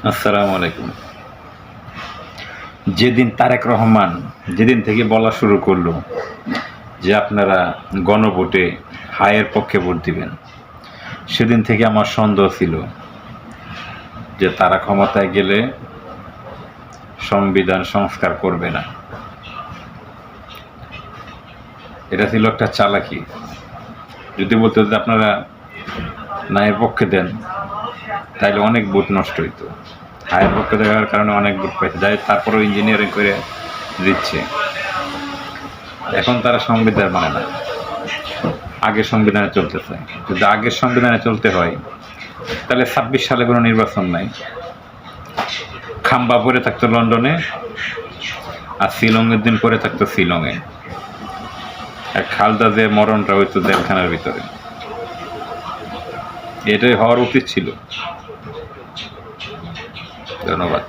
আসসালামু আলাইকুম। যেদিন তারেক রহমান যেদিন থেকে বলা শুরু করলো যে আপনারা গণভোটে হায়ের পক্ষে ভোট দিবেন, সেদিন থেকে আমার সন্দেহ ছিল যে তারা ক্ষমতায় গেলে সংবিধান সংস্কার করবে না। এটা ছিল একটা চালাকি। যদি বলতো যে আপনারা নায়ের পক্ষে দেন, তাইলে অনেক ভোট নষ্ট হইতো। হায়ের পক্ষে দেওয়ার কারণে অনেক ভোট পাইছে, যাই তারপরেও ইঞ্জিনিয়ারিং করে দিচ্ছে। এখন তারা সংবিধান মানে না, আগের সংবিধানে চলতেছে। যদি আগের সংবিধানে চলতে হয় তাহলে 26 সালে কোনো নির্বাচন নাই, খাম্বা পরে থাকতো লন্ডনে, আর শিলংয়ের দিন পরে থাকতো শিলংয়ে। আর খালদা যে মরণটা হইতো জেলখানার ভিতরে। এটাই হওয়ার উচিত ছিল। ধন্যবাদ।